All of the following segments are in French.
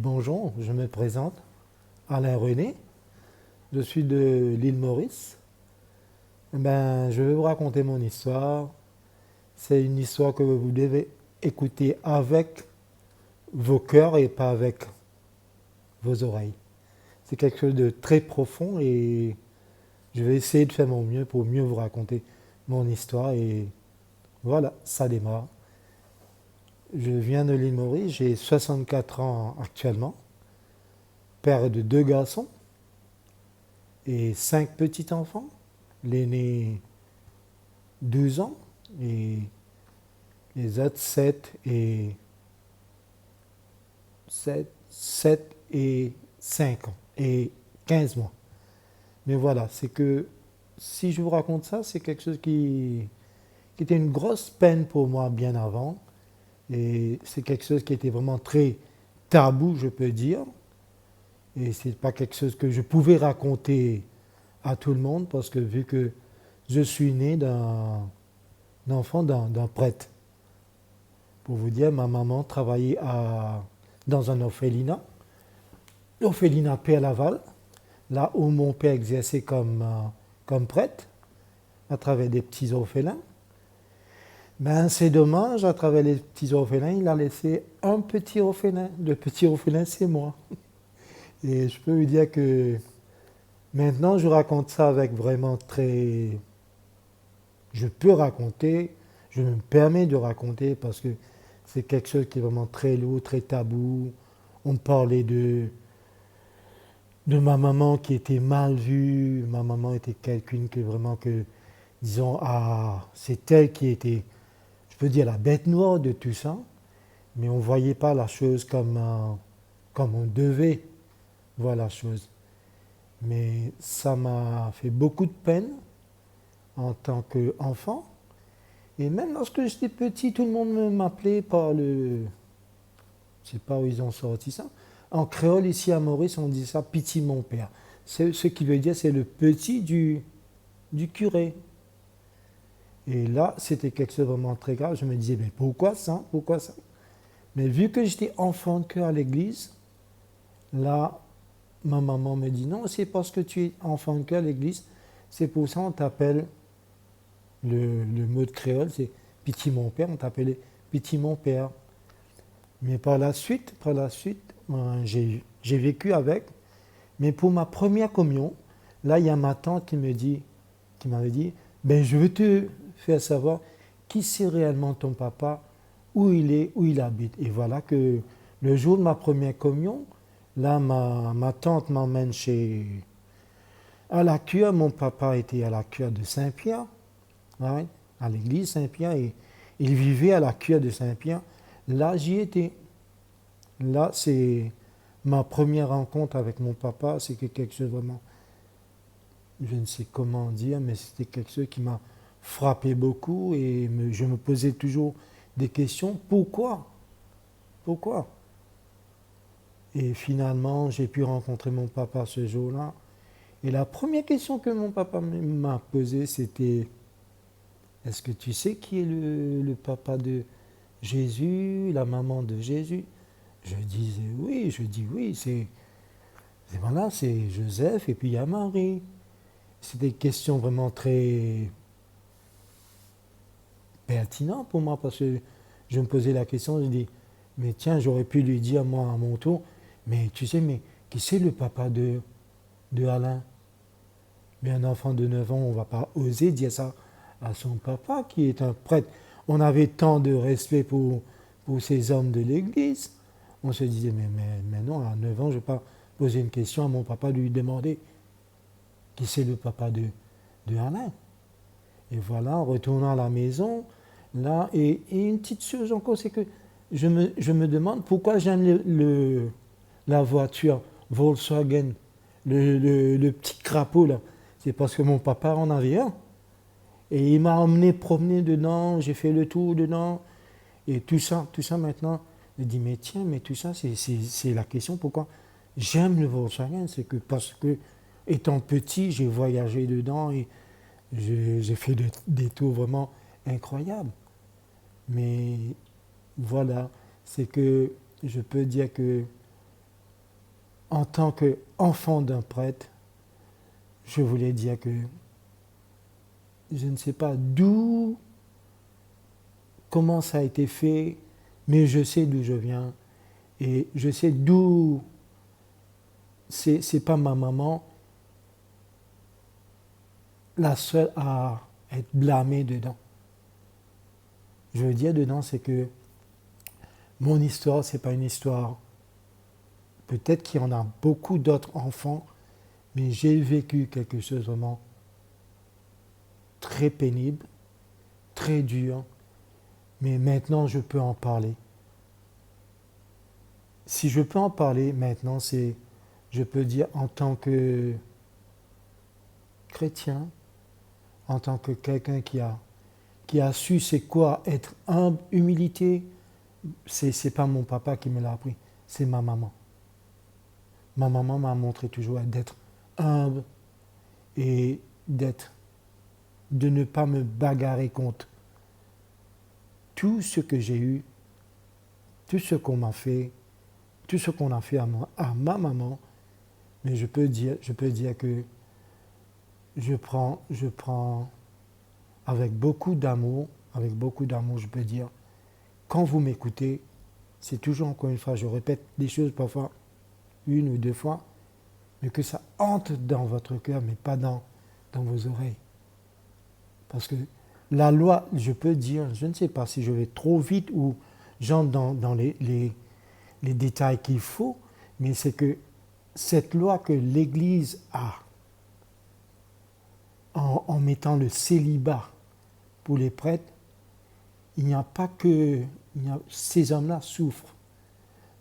Bonjour, je me présente, Alain René, je suis de l'île Maurice. Je vais vous raconter mon histoire. C'est une histoire que vous devez écouter avec vos cœurs et pas avec vos oreilles. C'est quelque chose de très profond et je vais essayer de faire mon mieux pour mieux vous raconter mon histoire. Et voilà, ça démarre. Je viens de l'île Maurice, j'ai 64 ans actuellement, père de deux garçons et cinq petits-enfants. L'aîné 12 ans et les autres 7 et 5 ans et 15 mois. Mais voilà, c'est que si je vous raconte ça, c'est quelque chose qui était une grosse peine pour moi bien avant. Et c'est quelque chose qui était vraiment très tabou, je peux dire. Et c'est pas quelque chose que je pouvais raconter à tout le monde parce que vu que je suis né d'un enfant d'un prêtre. Pour vous dire, ma maman travaillait dans un orphelinat, l'orphelinat Père Laval, là où mon père exerçait comme prêtre, à travers des petits orphelins. C'est dommage, à travers les petits orphelins, il a laissé un petit orphelin. Le petit orphelin, c'est moi. Et je peux vous dire que maintenant, je raconte ça avec vraiment très... Je peux raconter, je me permets de raconter parce que c'est quelque chose qui est vraiment très lourd, très tabou. On parlait de ma maman qui était mal vue. Ma maman était quelqu'une que vraiment que, disons, c'est elle qui était, je peux dire, la bête noire de tout ça. Mais on ne voyait pas la chose comme on devait voir la chose. Mais ça m'a fait beaucoup de peine en tant qu'enfant. Et même lorsque j'étais petit, tout le monde m'appelait par le... Je ne sais pas où ils ont sorti ça. En créole, ici à Maurice, on dit ça petit mon père. Ce qui veut dire c'est le petit du curé. Et là, c'était quelque chose de vraiment très grave. Je me disais, mais pourquoi ça? Pourquoi ça? Mais vu que j'étais enfant de cœur à l'église, là, ma maman me dit, non, c'est parce que tu es enfant de cœur à l'église, c'est pour ça qu'on t'appelle, le mot de créole, c'est petit mon père, on t'appelait petit mon père. Mais par la suite, j'ai vécu avec. Mais pour ma première communion, là, il y a ma tante qui m'avait dit, je veux te faire savoir qui c'est réellement ton papa, où il est, où il habite. Et voilà que le jour de ma première communion, là, ma tante m'emmène à la cure. Mon papa était à la cure de Saint-Pierre, ouais, à l'église Saint-Pierre, et il vivait à la cure de Saint-Pierre. Là, j'y étais. Là, c'est ma première rencontre avec mon papa. C'est quelque chose vraiment, je ne sais comment dire, mais c'était quelque chose qui m'a frappé beaucoup et je me posais toujours des questions. Pourquoi? Pourquoi? Et finalement, j'ai pu rencontrer mon papa ce jour-là. Et la première question que mon papa m'a posée, c'était, est-ce que tu sais qui est le papa de Jésus, la maman de Jésus? Je disais oui, je dis oui, voilà, c'est Joseph et puis il y a Marie. C'était une question vraiment très pertinente pour moi parce que je me posais la question, je dis, mais tiens, j'aurais pu lui dire moi à mon tour, mais tu sais, mais qui c'est le papa de Alain? Mais un enfant de 9 ans, on ne va pas oser dire ça à son papa qui est un prêtre. On avait tant de respect pour ces hommes de l'Église. On se disait, mais non, à 9 ans, je ne vais pas poser une question à mon papa, lui demander qui c'est le papa de Alain. Et voilà, en retournant à la maison, là, et une petite chose encore, c'est que je me demande pourquoi j'aime la voiture Volkswagen, le petit crapaud là. C'est parce que mon papa en avait un. Et il m'a emmené promener dedans, j'ai fait le tour dedans. Et tout ça maintenant, je dis, mais tiens, mais tout ça, c'est la question pourquoi j'aime le Volkswagen. C'est que parce que, étant petit, j'ai voyagé dedans et j'ai fait des tours vraiment incroyables. Mais voilà, c'est que je peux dire que en tant qu'enfant d'un prêtre, je voulais dire que je ne sais pas comment ça a été fait, mais je sais d'où je viens et je sais d'où c'est pas ma maman la seule à être blâmée dedans. Je veux dire dedans, c'est que mon histoire, c'est pas une histoire. Peut-être qu'il y en a beaucoup d'autres enfants, mais j'ai vécu quelque chose vraiment très pénible, très dur, mais maintenant je peux en parler. Si je peux en parler maintenant, je peux dire en tant que chrétien, en tant que quelqu'un qui a su c'est quoi être humble, humilité, c'est pas mon papa qui me l'a appris, c'est ma maman. Ma maman m'a montré toujours d'être humble et de ne pas me bagarrer contre tout ce que j'ai eu, tout ce qu'on m'a fait, tout ce qu'on a fait à ma maman. Mais je peux dire que je prends avec beaucoup d'amour, je peux dire, quand vous m'écoutez, c'est toujours encore une fois, je répète des choses parfois une ou deux fois, mais que ça entre dans votre cœur, mais pas dans vos oreilles. Parce que la loi, je peux dire, je ne sais pas si je vais trop vite ou j'entre dans les détails qu'il faut, mais c'est que cette loi que l'Église a en mettant le célibat pour les prêtres, il n'y a pas que ces hommes-là souffrent.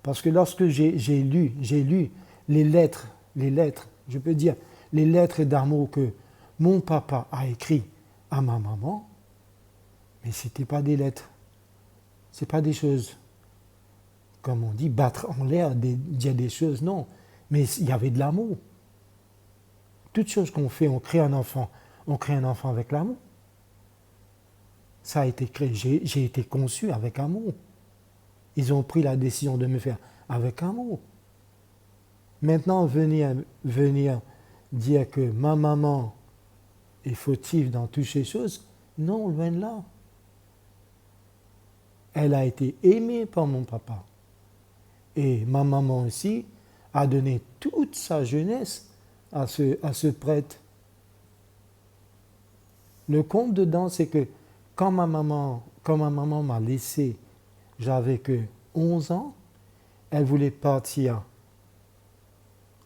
Parce que lorsque j'ai lu les lettres, je peux dire, les lettres d'amour que mon papa a écrites à ma maman, mais ce n'étaient pas des lettres. Ce n'est pas des choses, comme on dit, battre en l'air, dire des choses, non. Mais il y avait de l'amour. Toutes choses qu'on fait, on crée un enfant avec l'amour. Ça a été créé, j'ai été conçu avec amour. Ils ont pris la décision de me faire avec amour. Maintenant, venir dire que ma maman est fautive dans toutes ces choses, non, loin de là. Elle a été aimée par mon papa. Et ma maman aussi a donné toute sa jeunesse à ce prêtre. Le compte dedans, c'est que quand ma maman m'a laissé, j'avais que 11 ans, elle voulait partir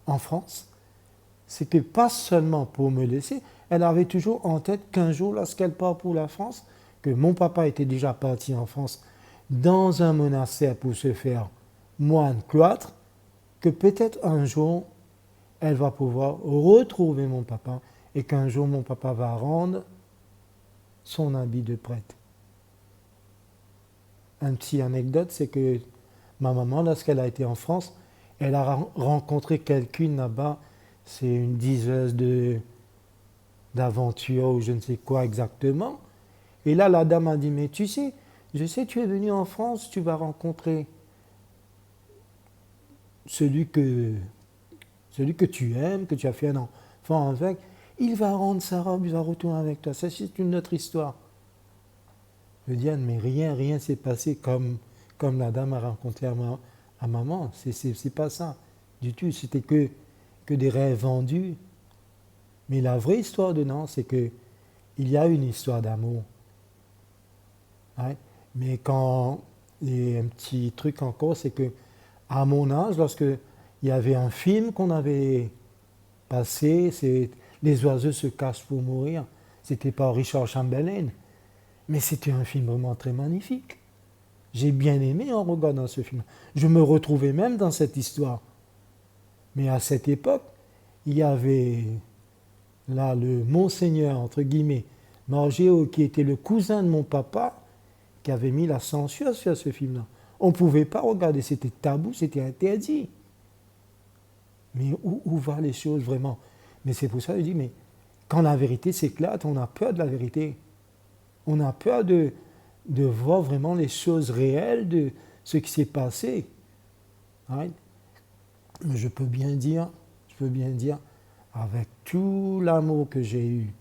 en France. C'était pas seulement pour me laisser, elle avait toujours en tête qu'un jour, lorsqu'elle part pour la France, que mon papa était déjà parti en France dans un monastère pour se faire moine cloître, que peut-être un jour, elle va pouvoir retrouver mon papa et qu'un jour, mon papa va rendre son habit de prêtre. Un petit anecdote, c'est que ma maman, lorsqu'elle a été en France, elle a rencontré quelqu'une là-bas, c'est une diseuse d'aventure ou je ne sais quoi exactement. Et là, la dame a dit, mais tu sais, je sais, tu es venu en France, tu vas rencontrer celui que tu aimes, que tu as fait un enfant avec. Il va rendre sa robe, il va retourner avec toi. Ça, c'est une autre histoire. Je dis, mais rien s'est passé comme la dame a rencontré à maman. C'est pas ça du tout. C'était que des rêves vendus. Mais la vraie histoire dedans, c'est que il y a une histoire d'amour. Ouais. Mais quand il y a un petit truc encore, c'est que à mon âge, lorsque il y avait un film qu'on avait passé, c'est Les oiseaux se cachent pour mourir. C'était par Richard Chamberlain. Mais c'était un film vraiment très magnifique. J'ai bien aimé en regardant ce film. Je me retrouvais même dans cette histoire. Mais à cette époque, il y avait là le Monseigneur, entre guillemets, Margéo, qui était le cousin de mon papa, qui avait mis la censure sur ce film-là. On ne pouvait pas regarder, c'était tabou, c'était interdit. Mais où vont les choses vraiment? Mais c'est pour ça que je dis, mais quand la vérité s'éclate, on a peur de la vérité. On a peur de voir vraiment les choses réelles de ce qui s'est passé. Right? Mais je peux bien dire, avec tout l'amour que j'ai eu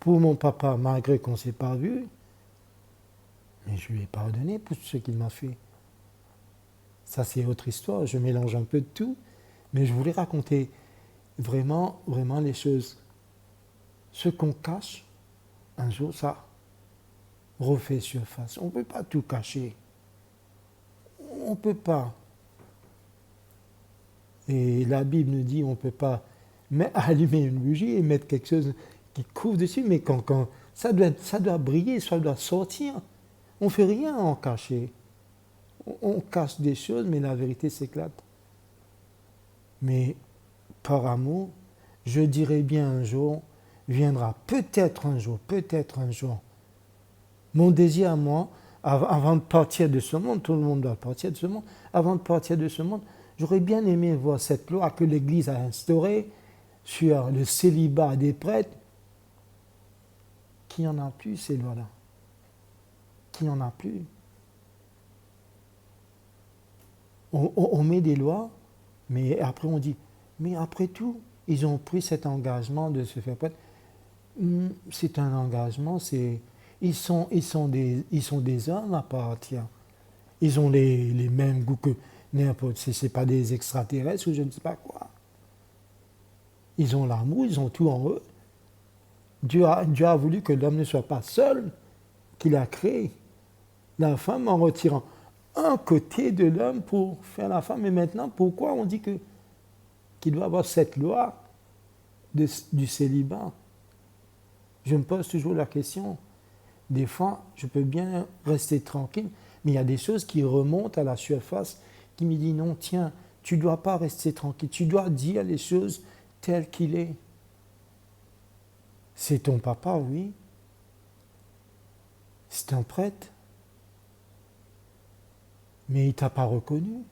pour mon papa, malgré qu'on ne s'est pas vu, mais je lui ai pardonné pour ce qu'il m'a fait. Ça, c'est autre histoire, je mélange un peu de tout, mais je voulais raconter vraiment, vraiment les choses. Ce qu'on cache, un jour, ça refait surface. On ne peut pas tout cacher. On ne peut pas. Et la Bible nous dit on ne peut pas allumer une bougie et mettre quelque chose qui couvre dessus, mais quand ça doit briller, ça doit sortir. On ne fait rien en cacher. On cache des choses, mais la vérité s'éclate. Mais par amour, je dirais bien un jour, viendra peut-être un jour, mon désir à moi, avant de partir de ce monde, tout le monde doit partir de ce monde, avant de partir de ce monde, j'aurais bien aimé voir cette loi que l'Église a instaurée sur le célibat des prêtres. Qu'il n'y en a plus, ces lois-là. Qu'il n'y en a plus. On met des lois, mais après on dit, mais après tout, ils ont pris cet engagement de se faire prêtre. C'est un engagement, ils sont des hommes à part entière. Ils ont les mêmes goûts que n'importe, c'est pas des extraterrestres ou je ne sais pas quoi. Ils ont l'amour, ils ont tout en eux. Dieu a voulu que l'homme ne soit pas seul, qu'il a créé la femme en retirant un côté de l'homme pour faire la femme. Et maintenant, pourquoi on dit qu'il doit avoir cette loi du célibat? Je me pose toujours la question. Des fois, je peux bien rester tranquille, mais il y a des choses qui remontent à la surface, qui me disent non, tiens, tu ne dois pas rester tranquille, tu dois dire les choses telles qu'il est. C'est ton papa, oui. C'est un prêtre. Mais il ne t'a pas reconnu.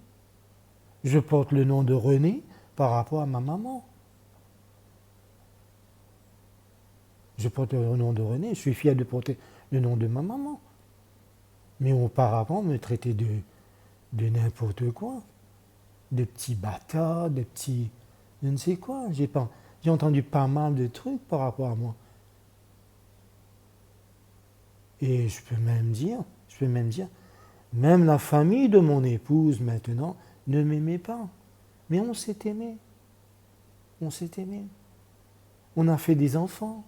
Je porte le nom de René par rapport à ma maman. Je porte le nom de René, je suis fier de porter le nom de ma maman. Mais auparavant, on me traitait de n'importe quoi. De petits bâtards, de petits... je ne sais quoi. J'ai entendu pas mal de trucs par rapport à moi. Et je peux même dire, même la famille de mon épouse maintenant ne m'aimait pas. Mais on s'est aimé. On s'est aimé. On a fait des enfants.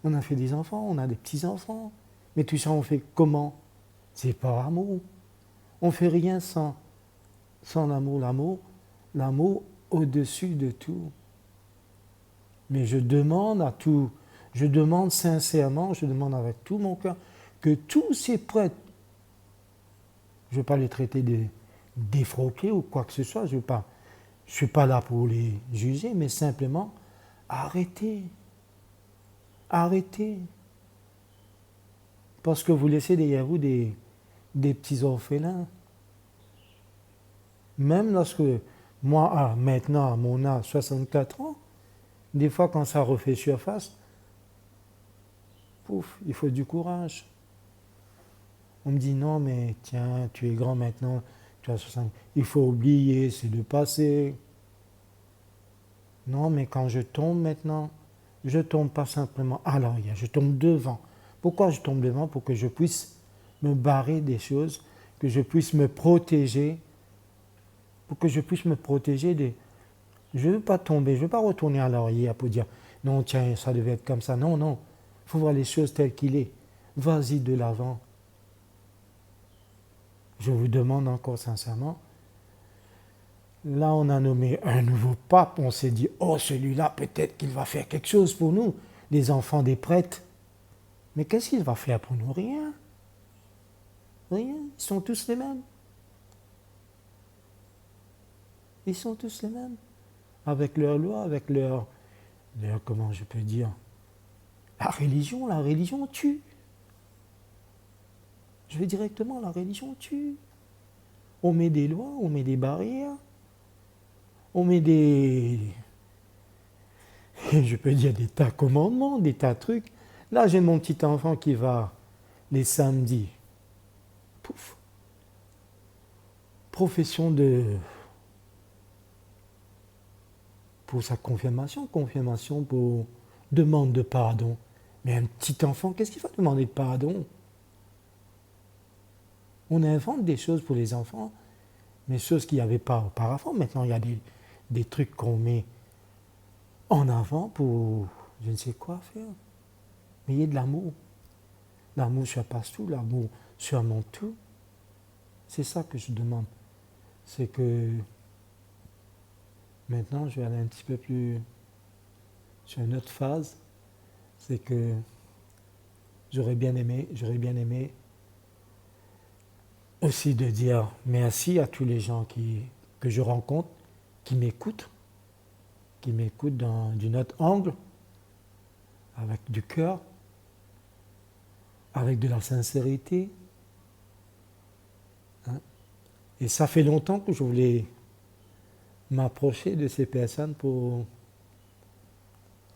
On a des petits-enfants. Mais tout ça, on fait comment? C'est par amour. On ne fait rien sans l'amour. L'amour au-dessus de tout. Mais je demande sincèrement, je demande avec tout mon cœur, que tous ces prêtres, je ne veux pas les traiter de défroqués ou quoi que ce soit, je ne suis pas là pour les juger, mais simplement arrêtez. Arrêtez. Parce que vous laissez derrière vous des petits orphelins. Même lorsque, moi, maintenant, à mon âge, 64 ans, des fois quand ça refait surface, pouf, il faut du courage. On me dit non, mais tiens, tu es grand maintenant, tu as 60 ans, il faut oublier, c'est le passé. Non, mais quand je tombe maintenant, je ne tombe pas simplement à l'arrière, je tombe devant. Pourquoi je tombe devant? Pour que je puisse me barrer des choses, que je puisse me protéger, pour que je puisse me protéger des... Je ne veux pas tomber, je ne veux pas retourner à l'arrière pour dire non, tiens, ça devait être comme ça. Non, non, il faut voir les choses telles qu'il est. Vas-y de l'avant. Je vous demande encore sincèrement, là on a nommé un nouveau pape, on s'est dit, oh celui-là peut-être qu'il va faire quelque chose pour nous, les enfants des prêtres. Mais qu'est-ce qu'il va faire pour nous? Rien. Rien, ils sont tous les mêmes. Ils sont tous les mêmes. Avec leur loi, avec leur comment je peux dire, la religion tue. Je vais directement, la religion tue. On met des lois, on met des barrières, on met je peux dire des tas de commandements, des tas de trucs. Là, j'ai mon petit enfant qui va les samedis. Pouf. profession pour sa confirmation pour demande de pardon. Mais un petit enfant, qu'est-ce qu'il va demander de pardon? On invente des choses pour les enfants, mais choses qu'il n'y avait pas auparavant. Maintenant, il y a des trucs qu'on met en avant pour je ne sais quoi faire. Mais il y a de l'amour. L'amour surpasse tout, l'amour surmonte tout. C'est ça que je demande. C'est que maintenant, je vais aller un petit peu plus sur une autre phase. C'est que j'aurais bien aimé aussi de dire merci à tous les gens que je rencontre, qui m'écoutent d'un autre angle, avec du cœur, avec de la sincérité. Hein. Et ça fait longtemps que je voulais m'approcher de ces personnes pour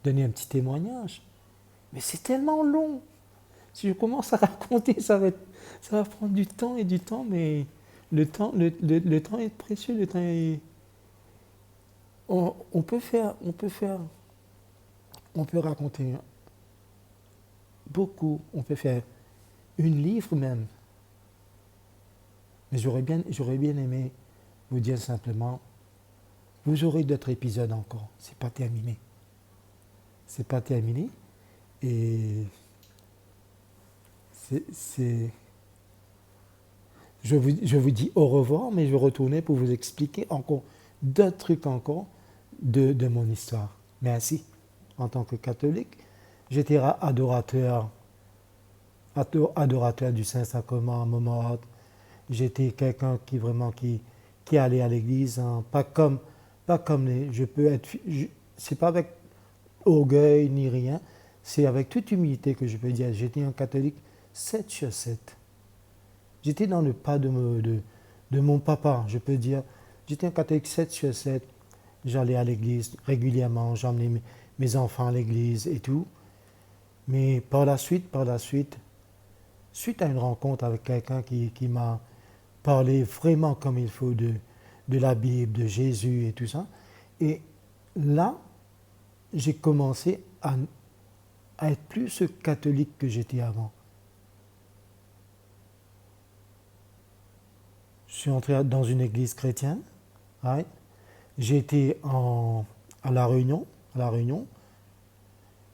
donner un petit témoignage. Mais c'est tellement long. Si je commence à raconter, ça va prendre du temps et du temps, mais le temps est précieux, le temps est... On peut raconter beaucoup, on peut faire une livre même. Mais j'aurais bien aimé vous dire simplement, vous aurez d'autres épisodes encore, c'est pas terminé. C'est pas terminé. Et je vous dis au revoir, mais je vais retourner pour vous expliquer encore d'autres trucs encore de mon histoire. Merci. En tant que catholique, j'étais adorateur du Saint-Sacrement à Montmorency. J'étais quelqu'un qui allait à l'église, hein, pas comme les... c'est pas avec orgueil ni rien, c'est avec toute humilité que je peux dire, j'étais un catholique 7 sur 7. J'étais dans le pas de mon papa, je peux dire. J'étais un catholique 7 sur 7. J'allais à l'église régulièrement, j'emmenais mes enfants à l'église et tout. Mais par la suite, suite à une rencontre avec quelqu'un qui m'a parlé vraiment comme il faut de la Bible, de Jésus et tout ça, et là, j'ai commencé à être plus ce catholique que j'étais avant. Je suis entré dans une église chrétienne. Right? J'ai été à La Réunion.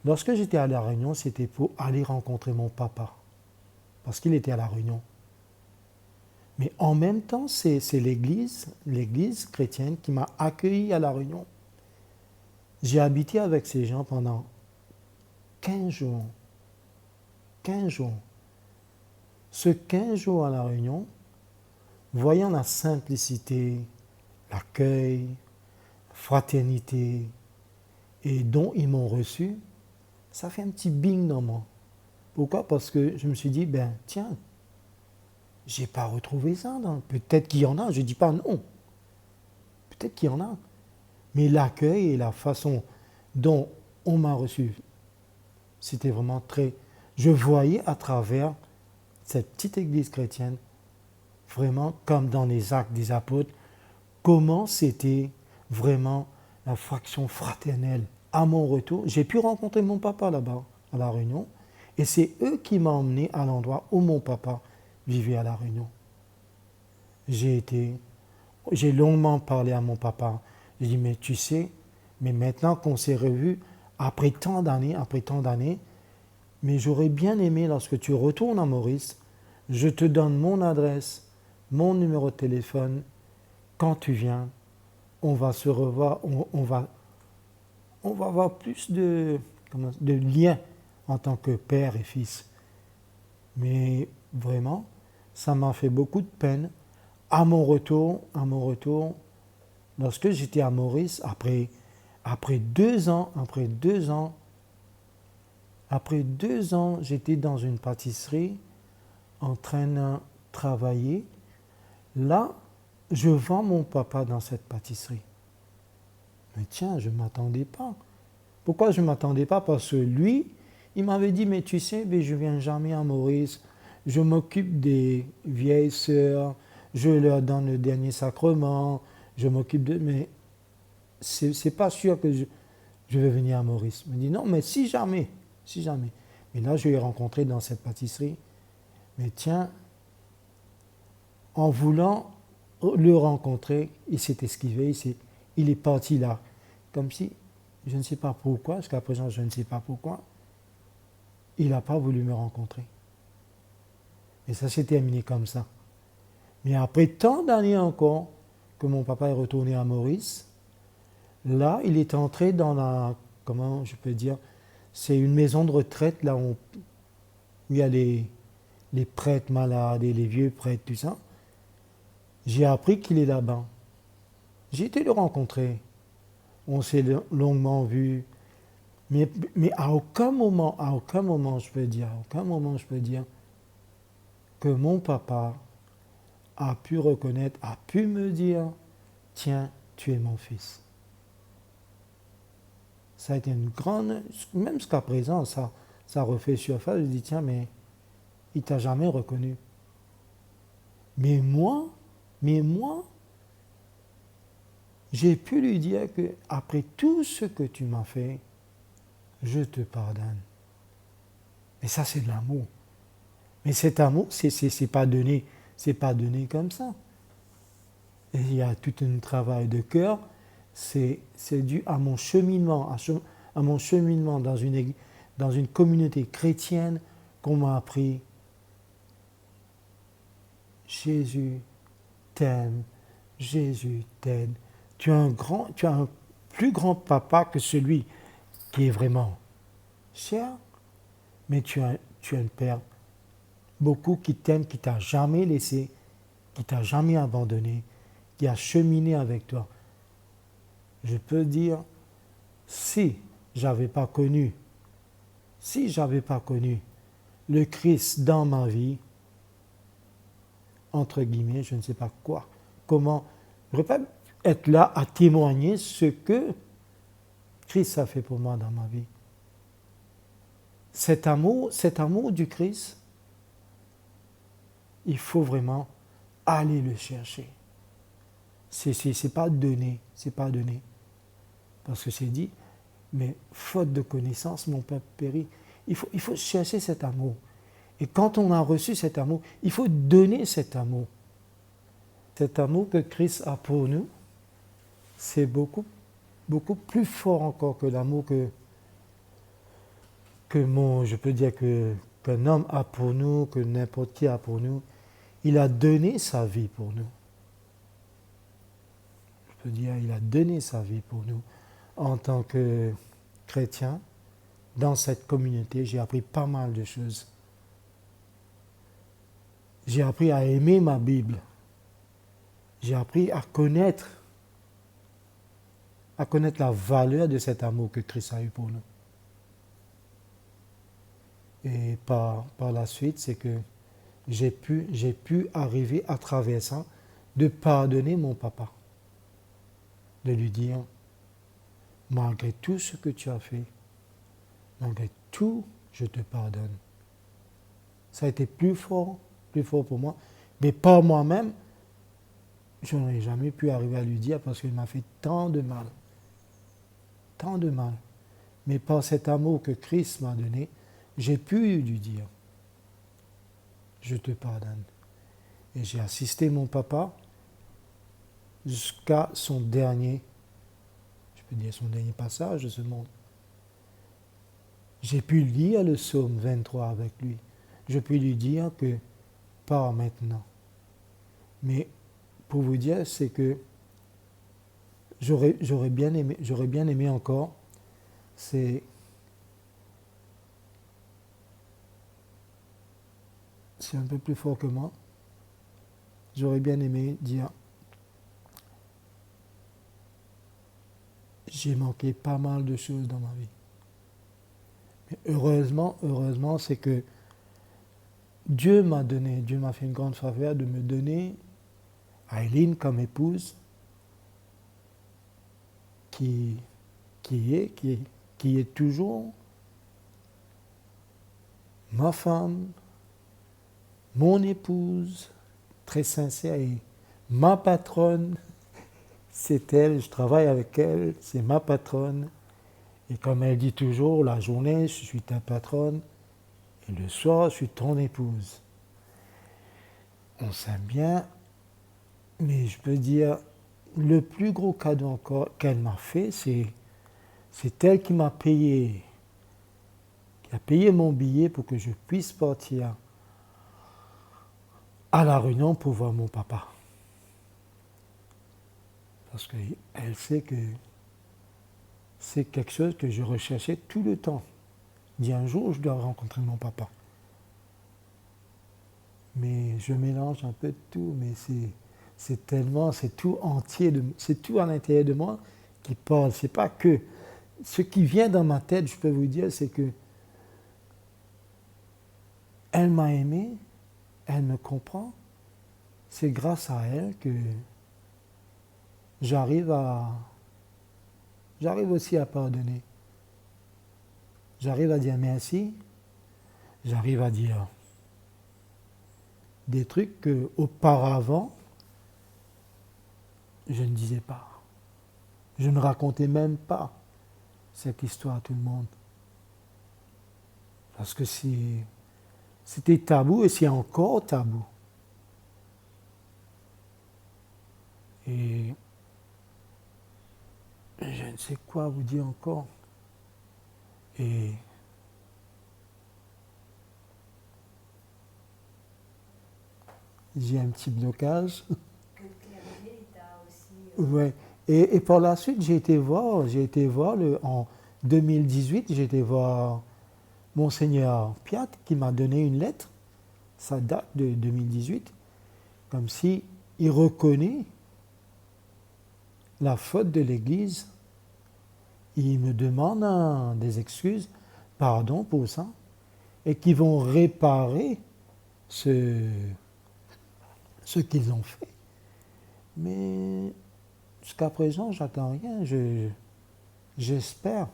Lorsque j'étais à La Réunion, c'était pour aller rencontrer mon papa. Parce qu'il était à La Réunion. Mais en même temps, c'est l'église chrétienne qui m'a accueilli à La Réunion. J'ai habité avec ces gens pendant 15 jours. 15 jours. Ce 15 jours à La Réunion, voyant la simplicité, l'accueil, la fraternité, et dont ils m'ont reçu, ça fait un petit bing dans moi. Pourquoi? Parce que je me suis dit, tiens, j'ai pas retrouvé ça. Peut-être qu'il y en a, je ne dis pas non. Peut-être qu'il y en a. Mais l'accueil et la façon dont on m'a reçu, c'était vraiment très... Je voyais à travers cette petite église chrétienne, vraiment comme dans les actes des apôtres, comment c'était vraiment la fraction fraternelle. À mon retour, j'ai pu rencontrer mon papa là-bas, à La Réunion, et c'est eux qui m'ont emmené à l'endroit où mon papa vivait à La Réunion. J'ai longuement parlé à mon papa. J'ai dit, mais tu sais, mais maintenant qu'on s'est revus, après tant d'années, mais j'aurais bien aimé, lorsque tu retournes à Maurice, je te donne mon adresse, mon numéro de téléphone. Quand tu viens, on va se revoir, on va avoir plus de liens en tant que père et fils. Mais vraiment, ça m'a fait beaucoup de peine. À mon retour, lorsque j'étais à Maurice, après 2 ans, j'étais dans une pâtisserie en train de travailler. Là, je vends mon papa dans cette pâtisserie. Mais tiens, je ne m'attendais pas. Pourquoi je ne m'attendais pas? Parce que lui, il m'avait dit, mais tu sais, je ne viens jamais à Maurice. Je m'occupe des vieilles sœurs, je leur donne le dernier sacrement, je m'occupe de... Mais c'est pas sûr que je vais venir à Maurice. Il me dit, non, mais si jamais, si jamais. Mais là, je l'ai rencontré dans cette pâtisserie. Mais tiens, en voulant le rencontrer, il s'est esquivé, il est parti là. Comme si, je ne sais pas pourquoi, jusqu'à présent, je ne sais pas pourquoi, il n'a pas voulu me rencontrer. Et ça s'est terminé comme ça. Mais après tant d'années encore que mon papa est retourné à Maurice, là, il est entré dans la, comment je peux dire, c'est une maison de retraite là où il y a les prêtres malades et les vieux prêtres, tout ça. J'ai appris qu'il est là-bas. J'ai été le rencontrer. On s'est longuement vu. Mais à aucun moment, je peux dire, à aucun moment je peux dire que mon papa a pu reconnaître, a pu me dire, tiens, tu es mon fils. Ça a été une grande, même jusqu'à présent, ça refait surface. Je dis, tiens, mais il t'a jamais reconnu. Mais moi, j'ai pu lui dire que après tout ce que tu m'as fait, je te pardonne. Mais ça, c'est de l'amour. Mais cet amour, c'est pas donné comme ça. Et il y a tout un travail de cœur. C'est dû à mon cheminement, à mon cheminement dans une communauté chrétienne qu'on m'a appris. Jésus t'aime, Jésus t'aide. Tu as un plus grand papa que celui qui est vraiment cher, mais tu as un père beaucoup qui t'aime, qui t'a jamais laissé, qui t'a jamais abandonné, qui a cheminé avec toi. Je peux dire, si j'avais pas connu le Christ dans ma vie, entre guillemets, je ne sais pas quoi, comment, je ne pourrais pas être là à témoigner ce que Christ a fait pour moi dans ma vie. Cet amour du Christ, il faut vraiment aller le chercher. C'est pas donné. Parce que c'est dit, mais faute de connaissance, mon peuple périt. Il faut chercher cet amour. Et quand on a reçu cet amour, il faut donner cet amour. Cet amour que Christ a pour nous, c'est beaucoup, beaucoup plus fort encore que l'amour je peux dire qu'un homme a pour nous, que n'importe qui a pour nous. Il a donné sa vie pour nous. Je peux dire, il a donné sa vie pour nous. En tant que chrétien, dans cette communauté, j'ai appris pas mal de choses. J'ai appris à aimer ma Bible. J'ai appris à connaître la valeur de cet amour que Christ a eu pour nous. Et par la suite, c'est que j'ai pu arriver à travers ça, de pardonner mon papa. De lui dire, malgré tout ce que tu as fait, malgré tout, je te pardonne. Ça a été plus fort pour moi. Mais par moi-même, je n'aurais jamais pu arriver à lui dire parce qu'il m'a fait tant de mal. Tant de mal. Mais par cet amour que Christ m'a donné, j'ai pu lui dire, je te pardonne. Et j'ai assisté mon papa jusqu'à son dernier passage de ce monde. J'ai pu lire le psaume 23 avec lui. Je puis lui dire que pas maintenant. Mais pour vous dire, c'est que j'aurais bien aimé encore, c'est un peu plus fort que moi. J'aurais bien aimé dire, j'ai manqué pas mal de choses dans ma vie. Mais heureusement, c'est que Dieu m'a fait une grande faveur de me donner Aileen comme épouse, qui est toujours ma femme, mon épouse, très sincère. Et ma patronne, c'est elle, je travaille avec elle, c'est ma patronne. Et comme elle dit toujours, la journée, je suis ta patronne, et le soir, je suis ton épouse. On s'aime bien, mais je peux dire, le plus gros cadeau encore qu'elle m'a fait, c'est elle qui m'a payé, qui a payé mon billet pour que je puisse partir à La Réunion pour voir mon papa. Parce qu'elle sait que c'est quelque chose que je recherchais tout le temps. Dit un jour, je dois rencontrer mon papa. Mais je mélange un peu de tout, mais c'est tellement, c'est tout entier, c'est tout à l'intérieur de moi qui parle. C'est pas que ce qui vient dans ma tête, je peux vous dire, c'est que elle m'a aimé, elle me comprend. C'est grâce à elle que j'arrive aussi à pardonner. J'arrive à dire merci. J'arrive à dire des trucs que auparavant je ne disais pas. Je ne racontais même pas cette histoire à tout le monde. Parce que c'était tabou et c'est encore tabou. Et je ne sais quoi vous dire encore. Et j'ai un petit blocage. Que Clermont t'a aussi. Ouais. Et par la suite, j'ai été voir en 2018, j'ai été voir Monseigneur Piat qui m'a donné une lettre, ça date de 2018, comme si il reconnaît la faute de l'Église. Il me demande des excuses, pardon pour ça, et qui vont réparer ce qu'ils ont fait. Mais jusqu'à présent, j'attends rien. J'espère.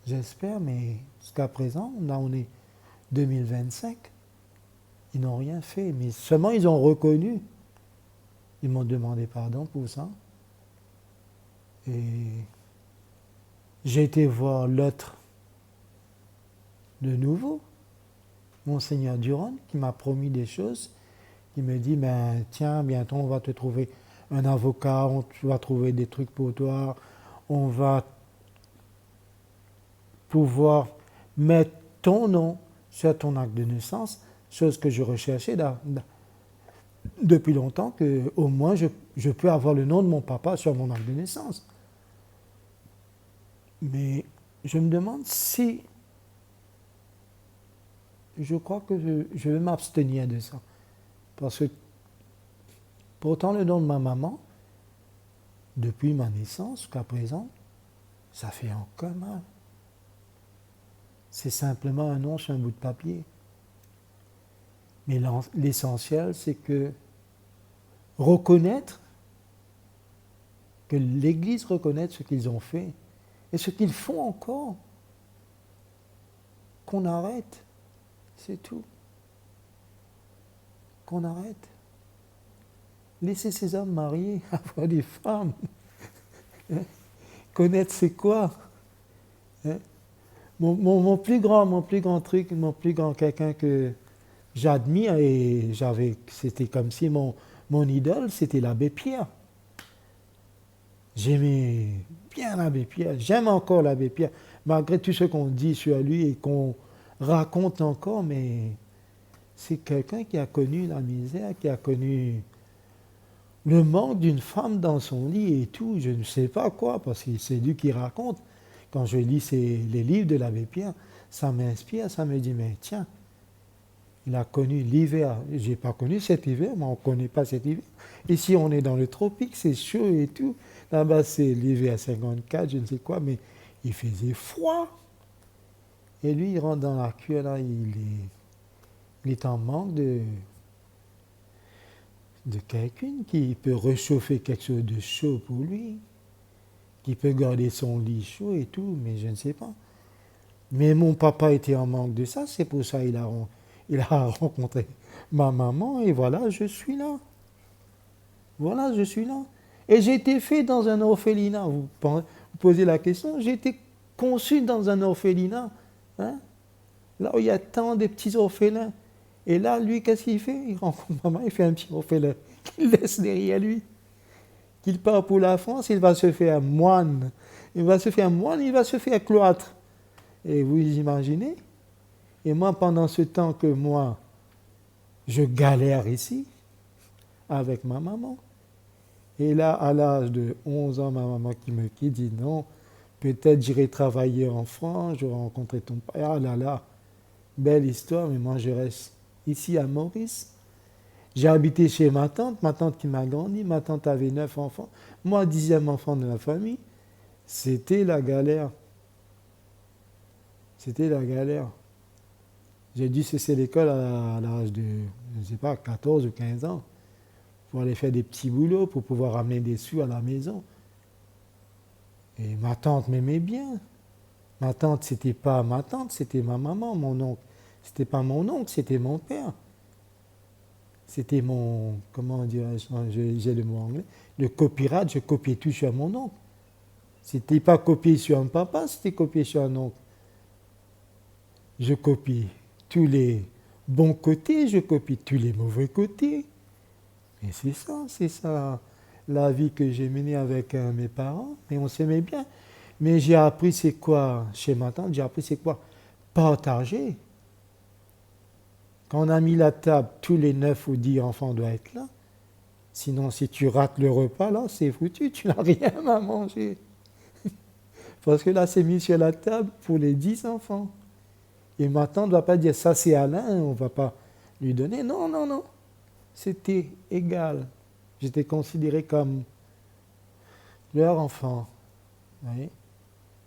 J'espère, mais jusqu'à présent, là on est 2025, ils n'ont rien fait. Mais seulement ils ont reconnu. Ils m'ont demandé pardon pour ça. Et j'ai été voir l'autre de nouveau, Monseigneur Durand, qui m'a promis des choses. Il me dit, ben, tiens, bientôt on va te trouver un avocat, on va trouver des trucs pour toi, on va pouvoir mettre ton nom sur ton acte de naissance, chose que je recherchais depuis longtemps, que au moins je peux avoir le nom de mon papa sur mon acte de naissance. Mais je me demande si je crois que je vais m'abstenir de ça. Parce que pourtant le nom de ma maman, depuis ma naissance jusqu'à présent, ça fait encore mal. C'est simplement un nom sur un bout de papier. Mais l'essentiel, c'est que reconnaître, que l'Église reconnaisse ce qu'ils ont fait et ce qu'ils font encore. Qu'on arrête, c'est tout. Qu'on arrête. Laissez ces hommes mariés, avoir des femmes. Connaître c'est quoi. Mon plus grand truc, mon plus grand quelqu'un que j'admire, et c'était comme si mon idole, c'était l'abbé Pierre. J'aimais bien l'abbé Pierre, j'aime encore l'abbé Pierre, malgré tout ce qu'on dit sur lui et qu'on raconte encore, mais c'est quelqu'un qui a connu la misère, qui a connu le manque d'une femme dans son lit et tout, je ne sais pas quoi, parce que c'est lui qui raconte. Quand je lis les livres de l'abbé Pierre, ça m'inspire, ça me dit, mais tiens, il a connu l'hiver. Je n'ai pas connu cet hiver, mais on ne connaît pas cet hiver. Ici, on est dans le tropique, c'est chaud et tout. Là-bas, c'est l'hiver 54, je ne sais quoi, mais il faisait froid. Et lui, il rentre dans la cuve, là, il est en manque de quelqu'un qui peut réchauffer quelque chose de chaud pour lui, qui peut garder son lit chaud et tout, mais je ne sais pas. Mais mon papa était en manque de ça, c'est pour ça qu'il il a rencontré ma maman et voilà, je suis là. Voilà, je suis là. Et j'ai été fait dans un orphelinat. Vous posez la question, j'ai été conçu dans un orphelinat. Hein, là où il y a tant de petits orphelins. Et là, lui, qu'est-ce qu'il fait? Il rencontre maman, il fait un petit orphelin qu'il laisse derrière lui. Qu'il part pour la France, il va se faire moine. Il va se faire moine, il va se faire cloître. Et vous imaginez? Et moi, pendant ce temps que moi, je galère ici, avec ma maman. Et là, à l'âge de 11 ans, ma maman qui dit non, peut-être j'irai travailler en France, je vais rencontrer ton père. Ah là là, belle histoire, mais moi je reste ici à Maurice. J'ai habité chez ma tante qui m'a grandi, ma tante avait 9 enfants. Moi, 10e enfant de la famille, c'était la galère. C'était la galère. J'ai dû cesser l'école à l'âge de, je ne sais pas, 14 ou 15 ans, pour aller faire des petits boulots, pour pouvoir ramener des sous à la maison. Et ma tante m'aimait bien. Ma tante, c'était pas ma tante, c'était ma maman, mon oncle. C'était pas mon oncle, c'était mon père. C'était mon, comment dirais-je, j'ai le mot anglais, le copyright, je copiais tout sur mon oncle. C'était pas copié sur un papa, c'était copié sur un oncle. Je copie tous les bons côtés, je copie tous les mauvais côtés. Et c'est ça, la vie que j'ai menée avec mes parents. Et on s'aimait bien. Mais j'ai appris c'est quoi, chez ma tante, j'ai appris c'est quoi partager. Quand on a mis la table, tous les 9 ou 10 enfants doivent être là. Sinon, si tu rates le repas, là, c'est foutu, tu n'as rien à manger. Parce que là, c'est mis sur la table pour les 10 enfants. Et ma tante ne va pas dire ça c'est Alain, on ne va pas lui donner. Non, non, non. C'était égal. J'étais considéré comme leur enfant. Oui.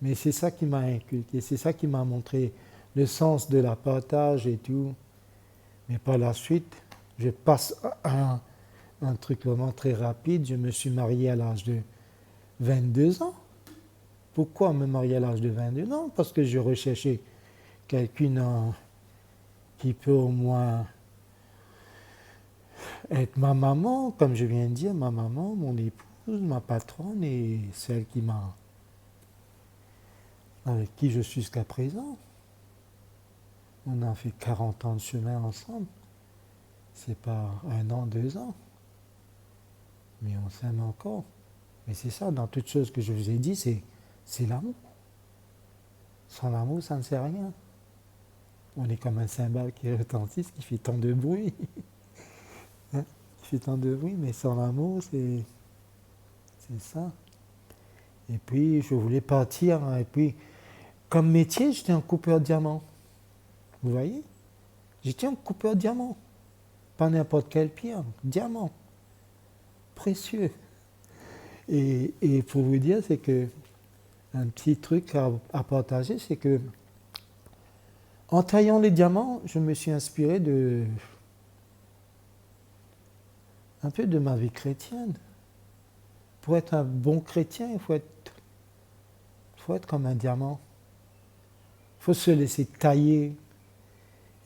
Mais c'est ça qui m'a inculqué, c'est ça qui m'a montré le sens de la partage et tout. Mais par la suite, je passe à un truc vraiment très rapide. Je me suis marié à l'âge de 22 ans. Pourquoi me marier à l'âge de 22 ans? Parce que je recherchais quelqu'un qui peut au moins être ma maman, comme je viens de dire, ma maman, mon épouse, ma patronne et celle avec qui je suis jusqu'à présent. On a fait 40 ans de chemin ensemble. C'est pas 1 an, 2 ans. Mais on s'aime encore. Mais c'est ça, dans toutes choses que je vous ai dit, c'est l'amour. Sans l'amour, ça ne sert à rien. On est comme un cymbale qui retentit, qui fait tant de bruit. Hein, qui fait tant de bruit, mais sans l'amour, c'est ça. Et puis, je voulais partir. Hein, et puis, comme métier, j'étais un coupeur de diamants. Vous voyez? J'étais un coupeur de diamants. Pas n'importe quelle pierre, diamant. Précieux. Et pour vous dire, c'est que un petit truc à partager, c'est que en taillant les diamants, je me suis inspiré un peu de ma vie chrétienne. Pour être un bon chrétien, il faut être comme un diamant. Il faut se laisser tailler.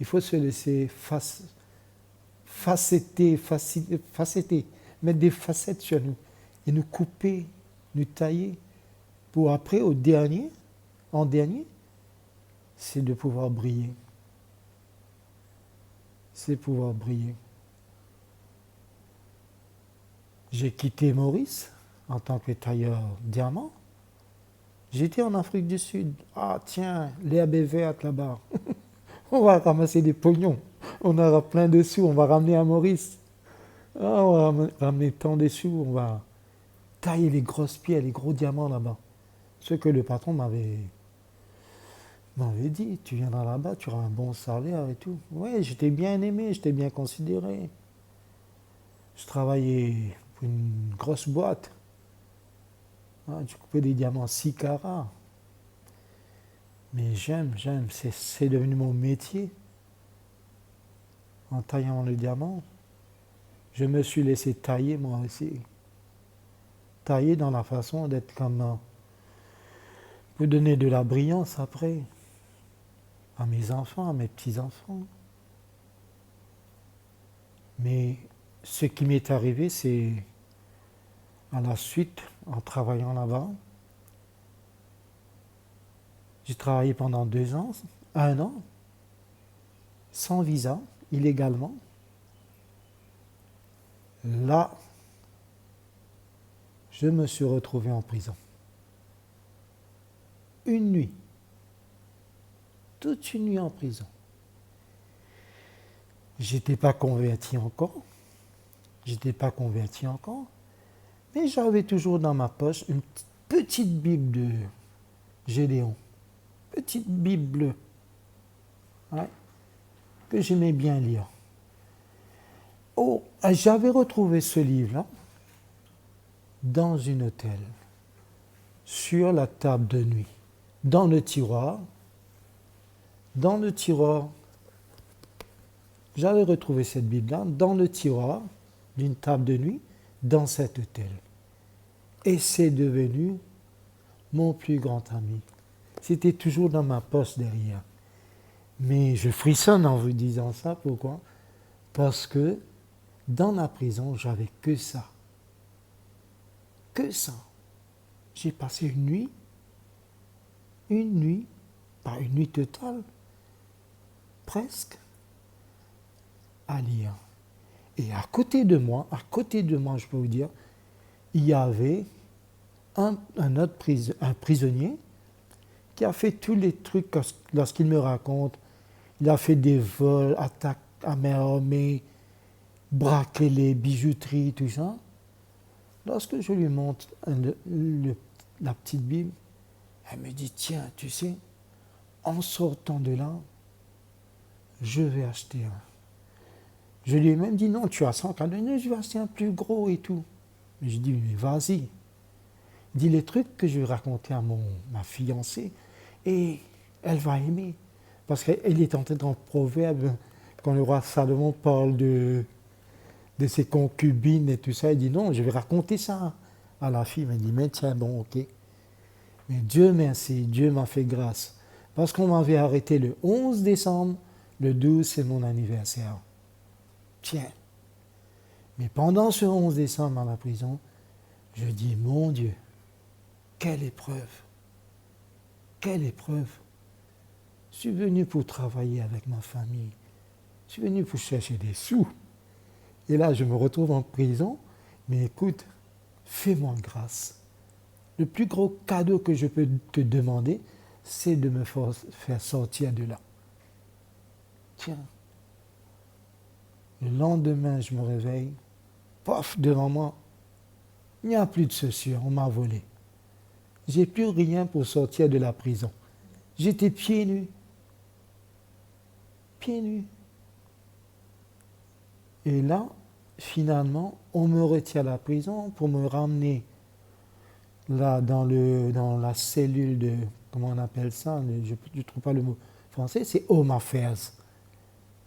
Il faut se laisser facetter, mettre des facettes sur nous et nous couper, nous tailler, pour après, en dernier, c'est de pouvoir briller. C'est pouvoir briller. J'ai quitté Maurice en tant que tailleur diamant. J'étais en Afrique du Sud. Ah tiens, l'herbe est verte là-bas. On va ramasser des pognons. On aura plein de sous. On va ramener à Maurice. Ah, on va ramener tant de sous. On va tailler les grosses pierres, les gros diamants là-bas. Ce que le patron m'avait dit. Tu viendras là-bas, tu auras un bon salaire et tout. Ouais, j'étais bien aimé, j'étais bien considéré. Je travaillais pour une grosse boîte. Ah, je coupais des diamants 6 carats. Mais j'aime, c'est devenu mon métier. En taillant le diamant, je me suis laissé tailler moi aussi. Tailler dans la façon d'être comme pour donner de la brillance après à mes enfants, à mes petits-enfants. Mais ce qui m'est arrivé, c'est à la suite, en travaillant là-bas, j'ai travaillé pendant 2 ans, 1 an, sans visa, illégalement. Là, je me suis retrouvé en prison. Une nuit. Toute une nuit en prison. J'étais pas converti encore. Mais j'avais toujours dans ma poche une petite Bible de Gédéon. Petite Bible bleue. Ouais, que j'aimais bien lire. Oh, j'avais retrouvé ce livre-là dans une hôtel, sur la table de nuit, dans le tiroir. J'avais retrouvé cette Bible-là dans le tiroir d'une table de nuit, dans cet hôtel. Et c'est devenu mon plus grand ami. C'était toujours dans ma poche derrière. Mais je frissonne en vous disant ça, pourquoi ? Parce que dans la prison, j'avais que ça. Que ça. J'ai passé une nuit, pas une nuit totale, presque, à lire. Et à côté de moi, je peux vous dire, il y avait un prisonnier qui a fait tous les trucs lorsqu'il me raconte. Il a fait des vols, attaques à main armée, braqué les bijouteries, tout ça. Lorsque je lui montre la petite Bible, elle me dit, tiens, tu sais, en sortant de là, je vais acheter un. Je lui ai même dit, non, tu as 149, je vais acheter un plus gros et tout. Mais je dis, mais vas-y. Il dit les trucs que je vais raconter à ma fiancée et elle va aimer. Parce qu'elle est entrée dans le proverbe, quand le roi Salomon parle de ses concubines et tout ça, il dit, non, je vais raconter ça à la fille. Elle dit, mais tiens, bon, ok. Mais Dieu merci, Dieu m'a fait grâce. Parce qu'on m'avait arrêté le 11 décembre, le 12, c'est mon anniversaire. Tiens. Mais pendant ce 11 décembre à la prison, je dis, mon Dieu, quelle épreuve. Quelle épreuve. Je suis venu pour travailler avec ma famille. Je suis venu pour chercher des sous. Et là, je me retrouve en prison. Mais écoute, fais-moi grâce. Le plus gros cadeau que je peux te demander, c'est de me faire sortir de là. Tiens. Le lendemain, je me réveille. Pof, devant moi, il n'y a plus de chaussures, on m'a volé. J'ai plus rien pour sortir de la prison. J'étais pieds nus. Pieds nus. Et là, finalement, on me retire à la prison pour me ramener là dans la cellule de, comment on appelle ça, je ne trouve pas le mot français, c'est Home Affairs.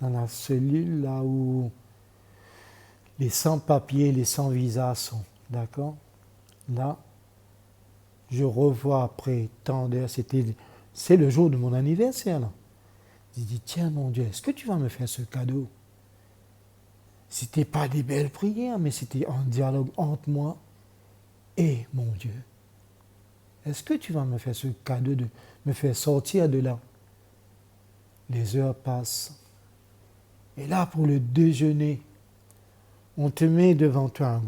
Dans la cellule là où les sans-papiers, les sans-visas sont. D'accord ? Là, je revois après tant d'heures, c'est le jour de mon anniversaire là. J'ai dit, tiens mon Dieu, est-ce que tu vas me faire ce cadeau ? C'était pas des belles prières, mais c'était un dialogue entre moi et mon Dieu. Est-ce que tu vas me faire ce cadeau de me faire sortir de là ? Les heures passent. Et là, pour le déjeuner, on te met devant toi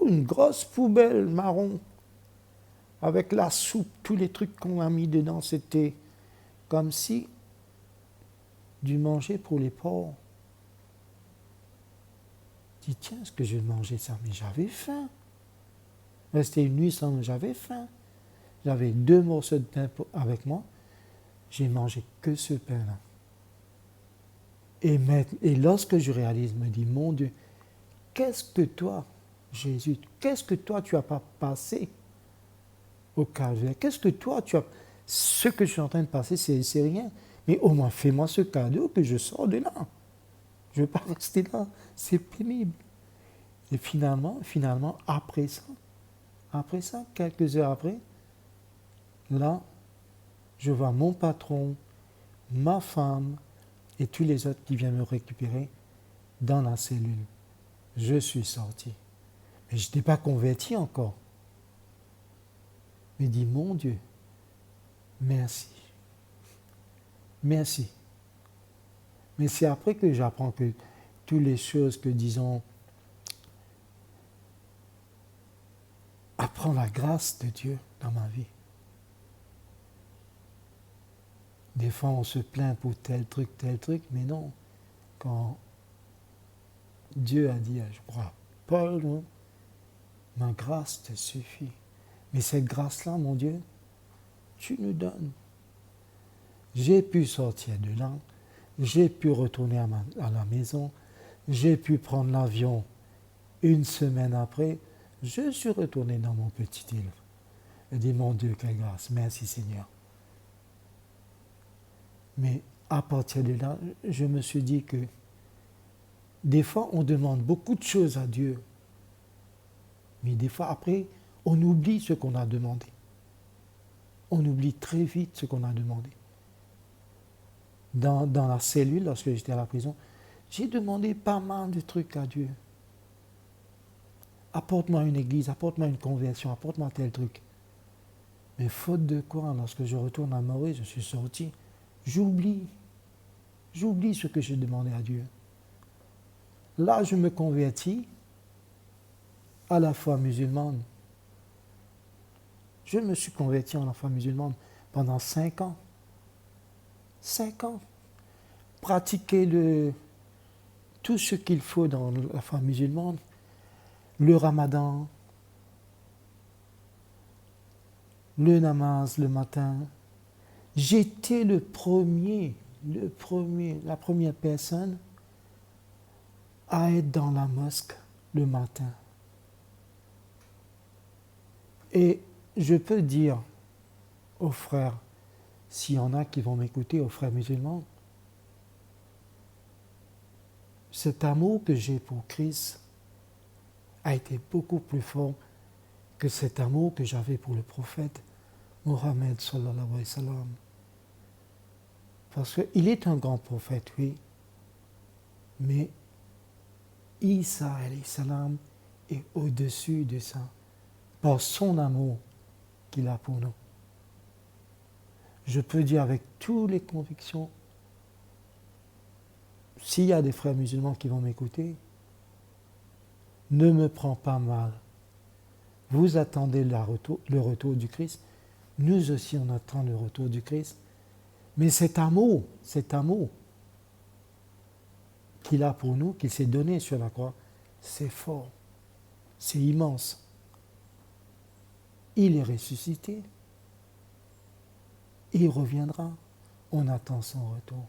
une grosse poubelle marron avec la soupe, tous les trucs qu'on a mis dedans. C'était comme si du manger pour les pauvres. Je dis, tiens, est-ce que je vais manger ça ? Mais j'avais faim. Rester une nuit sans, j'avais faim. J'avais 2 morceaux de pain avec moi. J'ai mangé que ce pain-là. Et lorsque je réalise, je me dis, mon Dieu, qu'est-ce que toi, Jésus, qu'est-ce que toi tu n'as pas passé au calvaire ? Qu'est-ce que toi tu as... Ce que je suis en train de passer, c'est rien. Mais au moins, fais-moi ce cadeau que je sors de là. Je ne veux pas rester là. C'est pénible. Et finalement, après ça, quelques heures après, là, je vois mon patron, ma femme et tous les autres qui viennent me récupérer dans la cellule. Je suis sorti. Mais je n'étais pas converti encore. Mais dis, mon Dieu, merci. Merci. Mais c'est après que j'apprends que toutes les choses que, disons, apprends la grâce de Dieu dans ma vie. Des fois, on se plaint pour tel truc, mais non. Quand Dieu a dit, je crois, Paul, non, ma grâce te suffit. Mais cette grâce-là, mon Dieu, tu nous donnes. J'ai pu sortir de là, j'ai pu retourner à la maison, j'ai pu prendre l'avion une semaine après, je suis retourné dans mon petit île. Je dis, mon Dieu, quelle grâce, merci Seigneur. Mais à partir de là, je me suis dit que des fois, on demande beaucoup de choses à Dieu, mais des fois, après, on oublie ce qu'on a demandé. On oublie très vite ce qu'on a demandé. Dans la cellule, lorsque j'étais à la prison, j'ai demandé pas mal de trucs à Dieu. Apporte-moi une église, apporte-moi une conversion, apporte-moi tel truc. Mais faute de quoi, lorsque je retourne à Maurice, je suis sorti, j'oublie ce que j'ai demandé à Dieu. Là, je me convertis à la foi musulmane. Je me suis converti à la foi musulmane pendant 5 ans. 5 ans. Pratiquer tout ce qu'il faut dans la foi musulmane. Le ramadan, le namaz le matin. J'étais la première personne à être dans la mosquée le matin. Et je peux dire aux frères, s'il y en a qui vont m'écouter, aux frères musulmans, cet amour que j'ai pour Christ a été beaucoup plus fort que cet amour que j'avais pour le prophète Mohammed sallallahu alayhi wa sallam. Parce qu'il est un grand prophète, oui, mais Isa alayhi salam est au-dessus de ça, par son amour qu'il a pour nous. Je peux dire avec toutes les convictions, s'il y a des frères musulmans qui vont m'écouter, ne me prends pas mal. Vous attendez le retour du Christ. Nous aussi, on attend le retour du Christ. Mais cet amour qu'il a pour nous, qu'il s'est donné sur la croix, c'est fort, c'est immense. Il est ressuscité. Il reviendra. On attend son retour.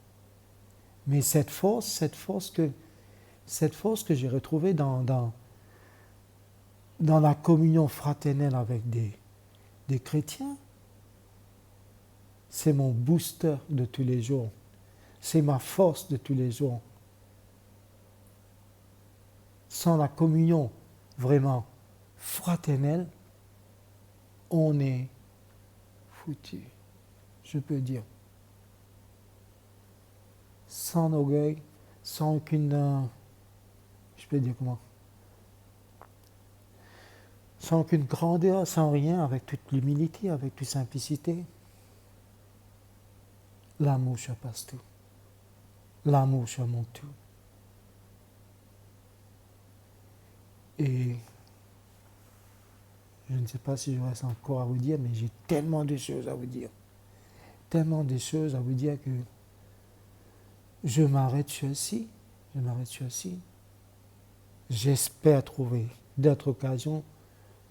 Mais cette force que j'ai retrouvée dans la communion fraternelle avec des chrétiens, c'est mon booster de tous les jours. C'est ma force de tous les jours. Sans la communion vraiment fraternelle, on est foutu, je peux dire. Sans orgueil, sans aucune... je peux dire comment ? Sans aucune grandeur, sans rien, avec toute l'humilité, avec toute simplicité. L'amour surpasse tout. L'amour surmonte tout. Et je ne sais pas si je reste encore à vous dire, mais j'ai tellement de choses à vous dire. Tellement de choses à vous dire que je m'arrête sur ci. J'espère trouver d'autres occasions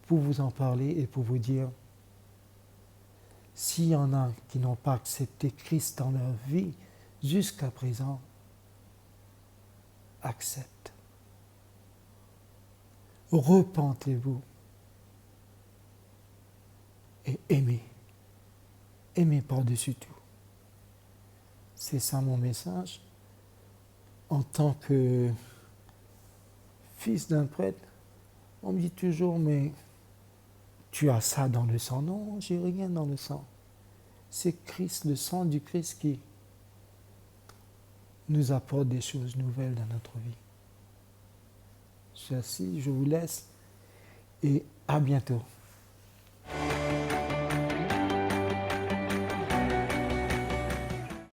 pour vous en parler et pour vous dire, s'il y en a qui n'ont pas accepté Christ dans leur vie jusqu'à présent, accepte. Repentez-vous et aimez. Aimez par-dessus tout. C'est ça mon message. En tant que fils d'un prêtre, on me dit toujours, mais tu as ça dans le sang. Non, j'ai rien dans le sang. C'est Christ, le sang du Christ qui nous apporte des choses nouvelles dans notre vie. Ceci, je vous laisse et à bientôt.